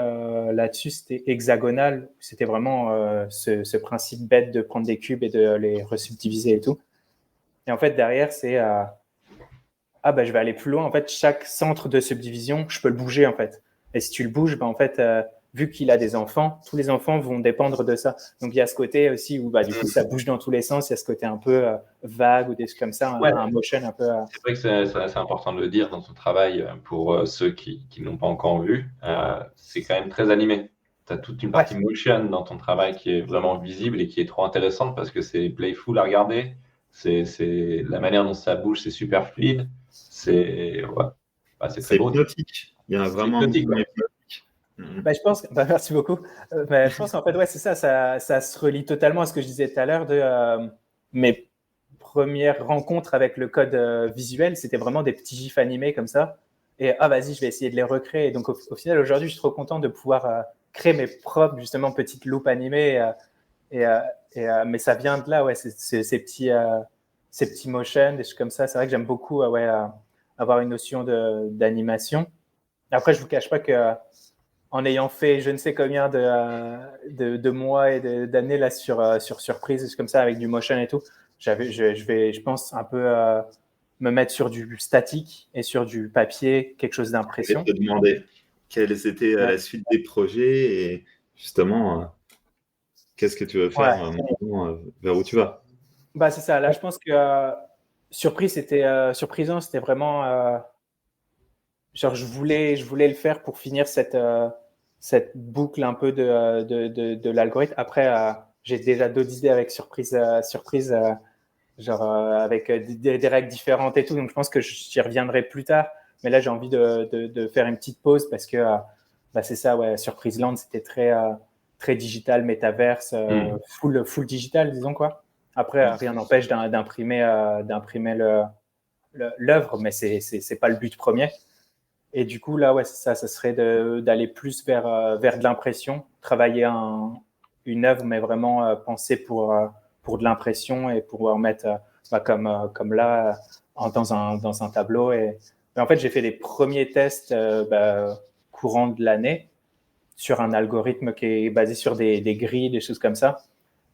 là-dessus, c'était hexagonal. C'était vraiment ce principe bête de prendre des cubes et de les resubdiviser et tout. Et en fait, derrière, c'est je vais aller plus loin. En fait, chaque centre de subdivision, je peux le bouger, en fait. Et si tu le bouges, en fait, vu qu'il a des enfants, tous les enfants vont dépendre de ça. Donc, il y a ce côté aussi où, du coup, ça bouge dans tous les sens. Il y a ce côté un peu vague ou des choses comme ça, un motion un peu… C'est vrai que c'est assez important de le dire dans ton travail pour ceux qui ne l'ont pas encore vu. C'est quand même très animé. Tu as toute une partie motion dans ton travail qui est vraiment visible et qui est trop intéressante parce que c'est playful à regarder. C'est la manière dont ça bouge, c'est super fluide. C'est très beau. Hypnotique. Il y a vraiment un mouvement hypnotique. Je pense, merci beaucoup. Je pense qu'en fait, c'est ça se relie totalement à ce que je disais tout à l'heure de mes premières rencontres avec le code visuel. C'était vraiment des petits gifs animés comme ça. Et vas-y, je vais essayer de les recréer. Et donc, au final, aujourd'hui, je suis trop content de pouvoir créer mes propres, justement, petites loupes animées. Mais ça vient de là, ces petits motions, des choses comme ça. C'est vrai que j'aime beaucoup avoir une notion d'animation. Après, je ne vous cache pas que en ayant fait je ne sais combien de mois et d'années là sur surprise, comme ça, avec du motion et tout, je vais, je pense, un peu me mettre sur du statique et sur du papier, quelque chose d'impression. Je vais te demander quelle était la suite des projets et justement, qu'est-ce que tu veux faire maintenant, vers où tu vas? C'est ça. Là, je pense que surprisant, c'était vraiment… je voulais le faire pour finir cette boucle un peu de l'algorithme. Après, j'ai déjà d'autres idées avec surprise, avec des règles différentes et tout. Donc, je pense que j'y reviendrai plus tard. Mais là, j'ai envie de faire une petite pause parce que c'est ça, Surprise Land, c'était très digital, métaverse, full digital, disons quoi. Après, rien n'empêche d'imprimer l'œuvre, mais c'est pas le but premier. Et du coup, là, ça serait d'aller plus vers de l'impression, travailler une œuvre, mais vraiment penser pour de l'impression et pouvoir mettre comme là dans un tableau. Mais en fait, j'ai fait les premiers tests courant de l'année sur un algorithme qui est basé sur des grilles, des choses comme ça.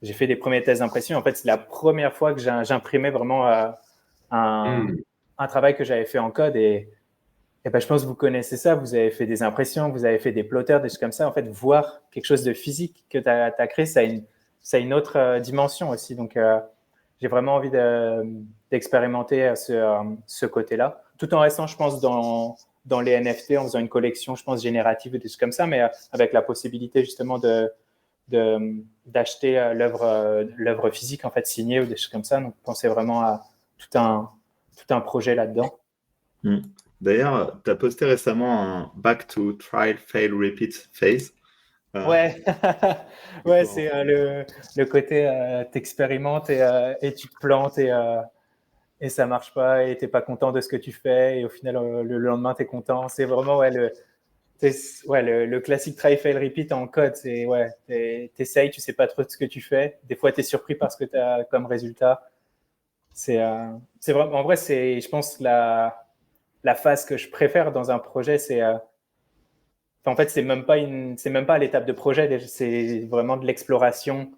J'ai fait des premiers tests d'impression. En fait, c'est la première fois que j'imprimais vraiment un travail que j'avais fait en code. Et ben, je pense que vous connaissez ça. Vous avez fait des impressions, vous avez fait des plotters, des choses comme ça. En fait, voir quelque chose de physique que tu as créé, ça a une autre dimension aussi. Donc, j'ai vraiment envie d'expérimenter ce côté-là, tout en restant, je pense, dans les NFT, en faisant une collection, je pense, générative et des choses comme ça, mais avec la possibilité justement d'acheter l'œuvre physique, en fait, signée ou des choses comme ça. Donc, penser vraiment à tout un projet là-dedans. D'ailleurs, tu as posté récemment un Back to Trial, Fail, Repeat phase. Ouais, ouais, c'est le côté t'expérimentes et tu te plantes et ça marche pas et t'es pas content de ce que tu fais et au final le lendemain t'es content. C'est vraiment le classique try fail repeat en code. C'est t'essayes, tu sais pas trop de ce que tu fais. Des fois t'es surpris par ce que t'as comme résultat. C'est vraiment, en vrai, je pense la phase que je préfère dans un projet, en fait, c'est même pas à l'étape de projet, c'est vraiment de l'exploration.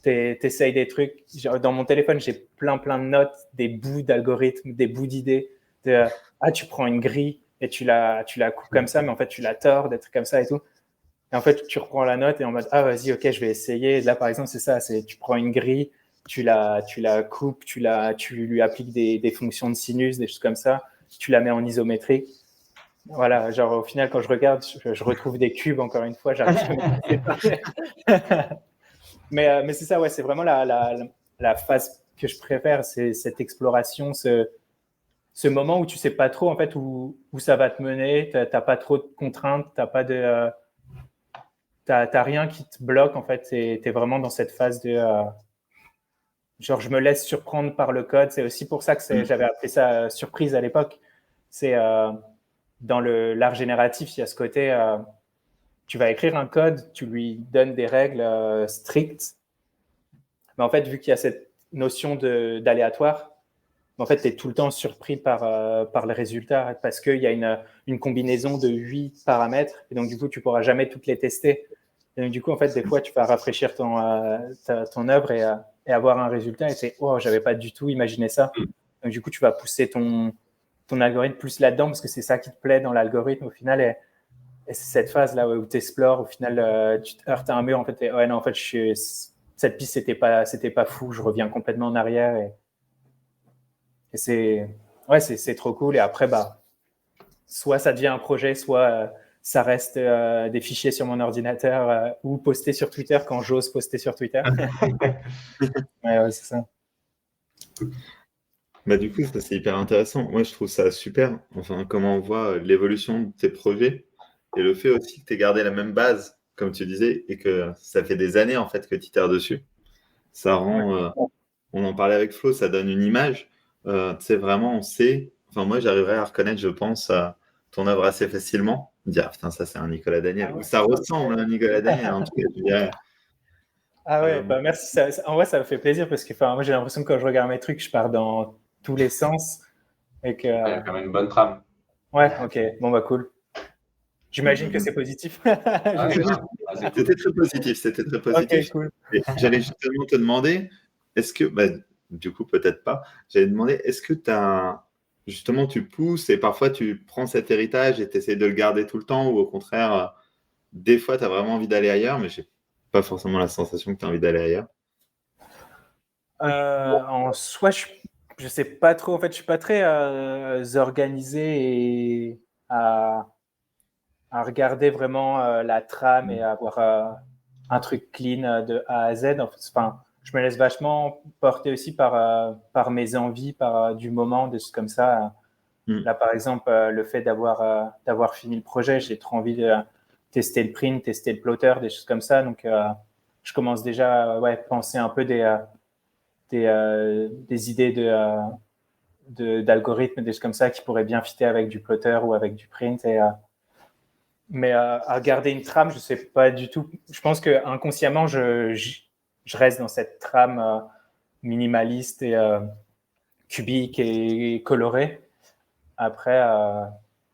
T'essayes des trucs. Dans mon téléphone, j'ai plein de notes, des bouts d'algorithmes, des bouts d'idées. Tu prends une grille et tu la coupes comme ça, mais en fait, tu la tords, des trucs comme ça et tout. Et en fait, tu reprends la note et en mode, vas-y, ok, je vais essayer. Là, par exemple, c'est ça, tu prends une grille, tu la coupes, tu lui appliques des fonctions de sinus, des choses comme ça, tu la mets en isométrique. Voilà, genre au final, quand je regarde, je retrouve des cubes, encore une fois, j'arrive à me mais c'est ça, ouais, c'est vraiment la phase que je préfère, c'est cette exploration, ce moment où tu sais pas trop en fait où ça va te mener, t'as pas trop de contraintes, t'as rien qui te bloque en fait, t'es vraiment dans cette phase de genre je me laisse surprendre par le code. C'est aussi pour ça que j'avais appelé ça surprise à l'époque. C'est dans l'art génératif, il y a ce côté tu vas écrire un code, tu lui donnes des règles strictes, mais en fait vu qu'il y a cette notion d'aléatoire, en fait tu es tout le temps surpris par le résultat parce qu'il y a une combinaison de 8 paramètres et donc du coup tu pourras jamais toutes les tester. Et donc du coup en fait des fois tu vas rafraîchir ton œuvre et avoir un résultat et c'est j'avais pas du tout imaginé ça. Donc du coup tu vas pousser ton algorithme plus là-dedans parce que c'est ça qui te plaît dans l'algorithme au final et c'est cette phase là où tu explores, au final tu te heurtes à un mur en fait et non en fait cette piste c'était pas fou, je reviens complètement en arrière et c'est trop cool et après soit ça devient un projet, soit ça reste des fichiers sur mon ordinateur ou posté sur Twitter quand j'ose poster sur Twitter. Ouais, c'est ça. Du coup, ça c'est hyper intéressant. Moi, je trouve ça super. Enfin, comment on voit l'évolution de tes projets et le fait aussi que tu aies gardé la même base, comme tu disais, et que ça fait des années en fait que tu itères dessus. Ça rend, on en parlait avec Flo, ça donne une image. Tu sais, vraiment, on sait. Enfin, moi, j'arriverai à reconnaître, je pense, ton œuvre assez facilement. Dire, putain, ça c'est un Nicolas Daniel. Ah ouais. Ou ça ressemble à un Nicolas Daniel, en tout cas, je dirais. Ah ouais, merci. En vrai, ça me fait plaisir parce que moi, j'ai l'impression que quand je regarde mes trucs, je pars dans tous les sens. Et que, Il y a quand même une bonne trame. Ouais, ok. Bon, cool. J'imagine que c'est positif. C'était très positif, c'était très positif. Ok, cool. J'allais justement te demander, est-ce que, du coup, peut-être pas, j'allais te demander, est-ce que justement, tu pousses et parfois tu prends cet héritage et tu essaies de le garder tout le temps ou au contraire, des fois, tu as vraiment envie d'aller ailleurs, mais j'ai pas forcément la sensation que tu as envie d'aller ailleurs. En soi, je sais pas trop. En fait, je suis pas très organisé et à regarder vraiment la trame et à avoir un truc clean de A à Z. Enfin, je me laisse vachement porter aussi par mes envies, par du moment, des choses comme ça. Là, par exemple, le fait d'avoir fini le projet, j'ai trop envie de tester le print, tester le plotter, des choses comme ça. Donc, je commence déjà à penser un peu des idées d'algorithmes, des choses comme ça qui pourraient bien fitter avec du plotter ou avec du print. Mais à regarder une trame, je sais pas du tout. Je pense que inconsciemment, je reste dans cette trame minimaliste et cubique et colorée. Après,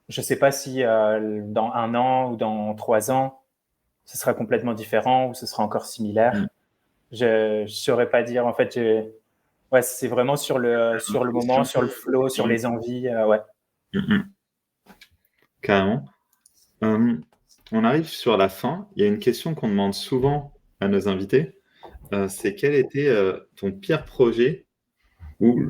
je sais pas si dans 1 an ou dans 3 ans, ce sera complètement différent ou ce sera encore similaire. Je saurais pas dire. En fait, ouais, c'est vraiment sur le moment, sur le flow, sur les envies. Ouais. Carrément. On arrive sur la fin. Il y a une question qu'on demande souvent à nos invités. C'est quel était ton pire projet ou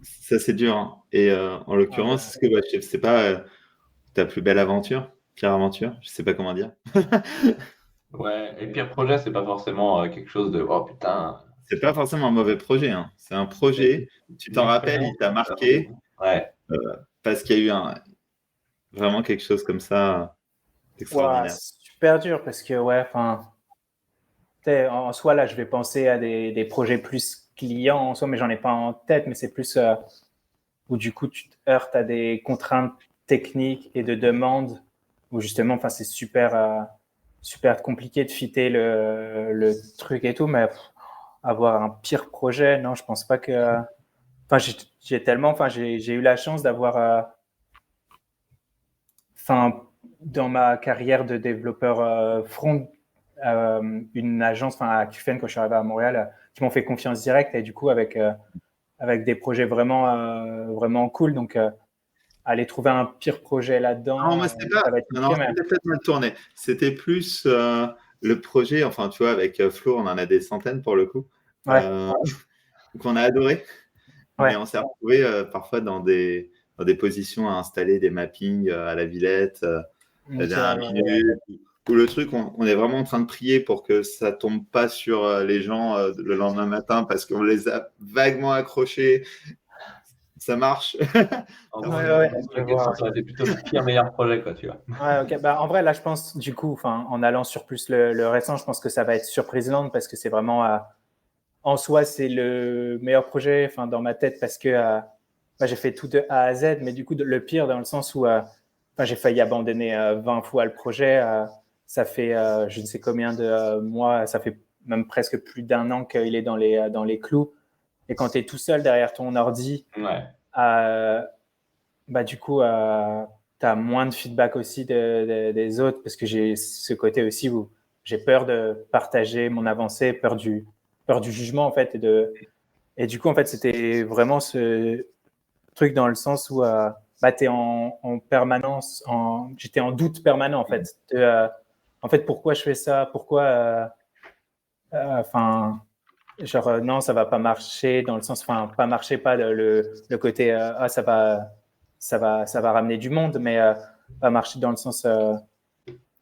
ça c'est dur, hein. Et en l'occurrence, est-ce que c'est pas ta plus belle aventure, pire aventure, je sais pas comment dire. Ouais, et pire projet, c'est pas forcément quelque chose de oh putain. C'est pas forcément un mauvais projet, hein. C'est un projet, tu t'en rappelles, il t'a marqué Ouais. parce qu'il y a eu vraiment quelque chose comme ça d'extraordinaire. C'est super dur parce que, ouais, enfin, en soi, là, je vais penser à des projets plus clients en soi, mais j'en ai pas en tête, mais c'est plus où du coup, tu te heurtes à des contraintes techniques et de demandes où justement, enfin, c'est super compliqué de fitter le truc et tout, mais avoir un pire projet, non, je pense pas que. Enfin, j'ai eu la chance d'avoir, enfin, dans ma carrière de développeur front, une agence, enfin, à QFN, quand je suis arrivé à Montréal, qui m'ont fait confiance directe et du coup, avec des projets vraiment cool. Donc, aller trouver un pire projet là-dedans, Non, moi, c'était pas. ça va être Non, compliqué. Mais... c'était peut-être mal tourné. C'était plus le projet, enfin, tu vois, avec Flo, on en a des centaines pour le coup, Ouais. qu'on a adoré. Ouais. Mais on s'est retrouvé parfois dans des positions à installer des mappings à la Villette, à la dernière minute, où le truc, on est vraiment en train de prier pour que ça tombe pas sur les gens le lendemain matin parce qu'on les a vaguement accrochés. Ça marche. En Ouais, vrai, ouais, la question, ça aurait été plutôt pire meilleur projet, quoi, tu vois. Ouais, ok. Bah, en vrai, là, je pense, du coup, enfin, en allant sur plus le récent, je pense que ça va être Surprise Land parce que c'est vraiment, en soi, c'est le meilleur projet, enfin, dans ma tête parce que bah, j'ai fait tout de A à Z, mais du coup, le pire dans le sens où enfin, j'ai failli abandonner 20 fois le projet. Ça fait je ne sais combien de mois, ça fait même presque plus d'1 an qu'il est dans les clous. Et quand tu es tout seul derrière ton ordi, Ouais. bah, du coup, tu as moins de feedback aussi des autres parce que j'ai ce côté aussi où j'ai peur de partager mon avancée, peur du jugement en fait. Et du coup, en fait, c'était vraiment ce truc dans le sens où bah, tu es en permanence, j'étais en doute permanent en fait. En fait, pourquoi je fais ça? Pourquoi enfin, genre, non, ça va pas marcher dans le sens, enfin, pas marcher, pas le côté, ça va ramener du monde, mais pas marcher dans le sens,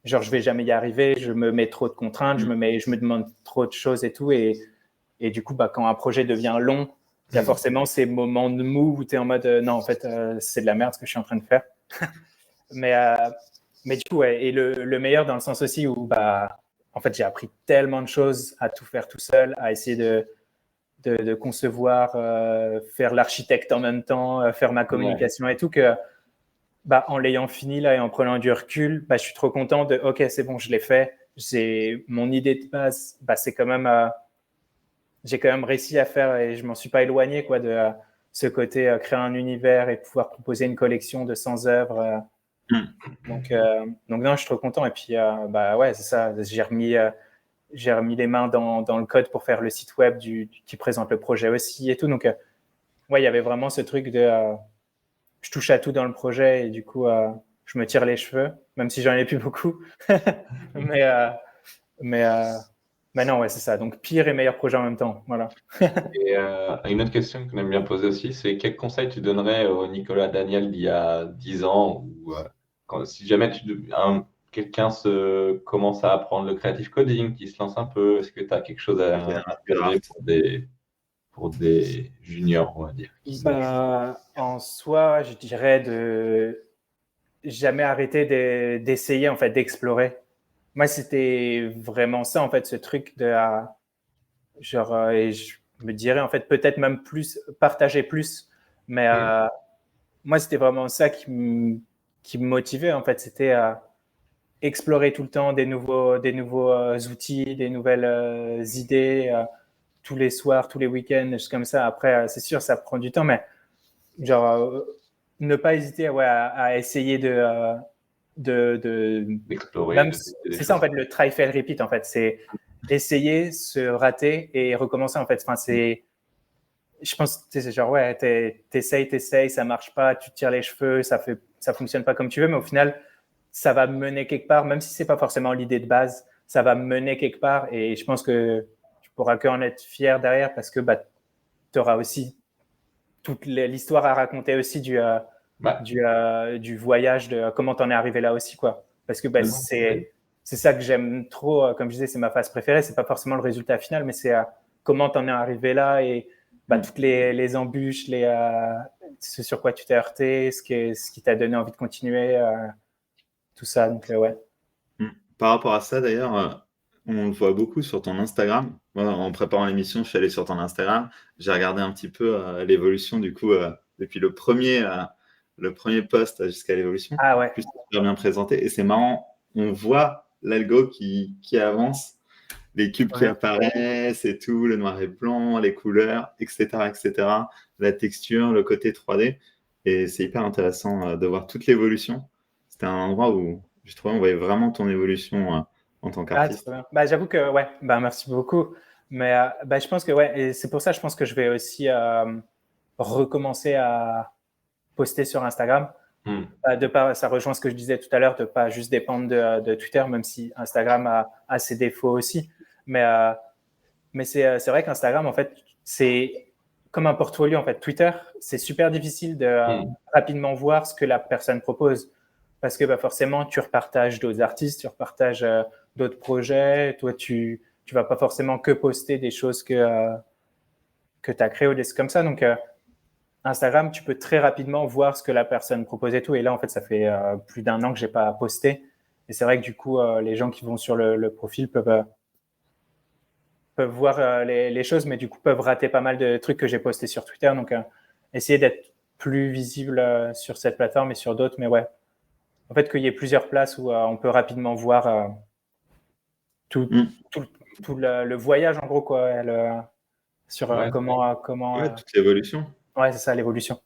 genre, je vais jamais y arriver, je me mets trop de contraintes, je me demande trop de choses et tout. Et du coup, bah, quand un projet devient long, il y a forcément ces moments de mou où tu es en mode, non, en fait, c'est de la merde ce que je suis en train de faire. mais, mais du coup, ouais, et le meilleur dans le sens aussi où, bah, en fait, j'ai appris tellement de choses à tout faire tout seul, à essayer de concevoir, faire l'architecte en même temps, faire ma communication et tout, que bah, en l'ayant fini là et en prenant du recul, bah, je suis trop content de ok, c'est bon, je l'ai fait. J'ai mon idée de base, bah, c'est quand même, j'ai quand même réussi à faire et je m'en suis pas éloigné quoi, de ce côté créer un univers et pouvoir proposer une collection de 100 œuvres. Donc non, je suis trop content. Et puis, bah ouais, c'est ça. J'ai remis les mains dans le code pour faire le site web qui présente le projet aussi et tout. Donc, ouais, il y avait vraiment ce truc de je touche à tout dans le projet et du coup, je me tire les cheveux, même si j'en ai plus beaucoup. mais, mais, mais non, ouais, c'est ça. Donc, pire et meilleur projet en même temps. Voilà. Et une autre question qu'on aime bien poser aussi, c'est quel conseil tu donnerais au Nicolas Daniel d'il y a 10 ans ou si jamais quelqu'un commence à apprendre le creative coding, qui se lance un peu, est-ce que tu as quelque chose à partager pour des juniors, on va dire? Bah, en soi, je dirais de jamais arrêter d'essayer, en fait, d'explorer. Moi, c'était vraiment ça, en fait, ce truc de genre, et je me dirais, en fait, peut-être même plus, partager plus. Mais moi, c'était vraiment ça qui me motivait, en fait. C'était explorer tout le temps des nouveaux outils, des nouvelles idées, tous les soirs, tous les week-ends, juste comme ça. Après, c'est sûr, ça prend du temps, mais genre, ne pas hésiter à essayer d'explorer. Même, c'est ça, en fait, le try, fail, repeat, en fait. C'est essayer, se rater et recommencer, en fait. Enfin, je pense que c'est genre, ouais, t'essayes, ça marche pas, tu te tires les cheveux, ça fonctionne pas comme tu veux, mais au final, ça va mener quelque part, même si c'est pas forcément l'idée de base, ça va mener quelque part et je pense que tu pourras qu'en être fier derrière parce que tu auras aussi toute l'histoire à raconter aussi du voyage, de comment t'en es arrivé là aussi, quoi. Parce que c'est ça que j'aime trop, comme je disais, c'est ma phase préférée, c'est pas forcément le résultat final, mais c'est comment t'en es arrivé là et toutes les embûches, ce sur quoi tu t'es heurté, ce qui t'a donné envie de continuer, tout ça. Donc, ouais. Par rapport à ça, d'ailleurs, on le voit beaucoup sur ton Instagram. Moi, en préparant l'émission, je suis allé sur ton Instagram. J'ai regardé un petit peu l'évolution, du coup, depuis le premier post jusqu'à l'évolution. Ah ouais. Plus super bien présenté. Et c'est marrant, on voit l'algo qui avance, les cubes qui apparaissent et tout, le noir et blanc, les couleurs, etc., la texture, le côté 3D. Et c'est hyper intéressant de voir toute l'évolution. C'était un endroit où je trouvais on voyait vraiment ton évolution en tant qu'artiste. J'avoue que, ouais, merci beaucoup. Mais je pense que, ouais, et c'est pour ça, je pense que je vais aussi recommencer à poster sur Instagram. Ça rejoint ce que je disais tout à l'heure, de ne pas juste dépendre de Twitter, même si Instagram a ses défauts aussi. Mais c'est vrai qu'Instagram, en fait, c'est comme un portfolio. En fait, Twitter, c'est super difficile de rapidement voir ce que la personne propose. Parce que forcément, tu repartages d'autres artistes, tu repartages d'autres projets. Toi, tu vas pas forcément que poster des choses que tu as créées ou des trucs comme ça. Donc, Instagram, tu peux très rapidement voir ce que la personne propose et tout. Et là, en fait, ça fait plus d'1 an que j'ai pas posté. Et c'est vrai que du coup, les gens qui vont sur le profil peuvent voir les choses, mais du coup, peuvent rater pas mal de trucs que j'ai postés sur Twitter. Donc, essayer d'être plus visible sur cette plateforme et sur d'autres. Mais ouais, en fait, qu'il y ait plusieurs places où on peut rapidement voir tout le voyage, en gros, quoi, sur comment toute l'évolution. Ouais, c'est ça, l'évolution.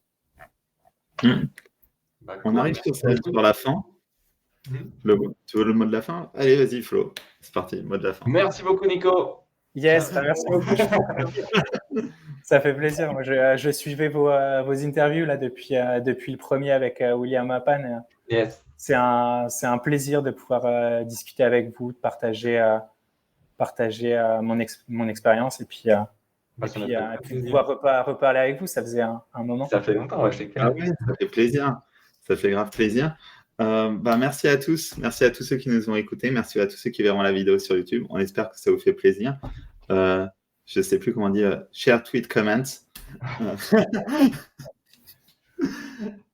On arrive sur la fin. Tu veux le mot de la fin? Allez, vas-y, Flo. C'est parti, mot de la fin. Merci beaucoup, Nico. Yes, merci beaucoup. Ça fait plaisir. Moi, je suivais vos interviews là, depuis le premier avec William Mapan. Yes. C'est un plaisir de pouvoir discuter avec vous, de partager mon expérience et puis de pouvoir reparler avec vous. Ça faisait un moment. Ça fait longtemps, ouais, c'est clair. Ah ouais, ça fait plaisir. Ça fait grave plaisir. Merci à tous. Merci à tous ceux qui nous ont écoutés. Merci à tous ceux qui verront la vidéo sur YouTube. On espère que ça vous fait plaisir. Je ne sais plus comment dire. Share, tweet, comment.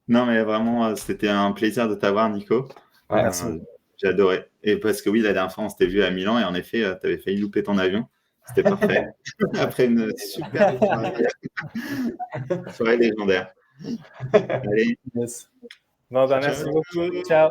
Non, mais vraiment, c'était un plaisir de t'avoir, Nico. Ouais, merci. J'ai adoré. Et parce que oui, la dernière fois, on s'était vu à Milan et en effet, tu avais failli louper ton avion. C'était parfait. Après une super soirée légendaire. Allez. Yes. Bon, merci beaucoup. Ciao.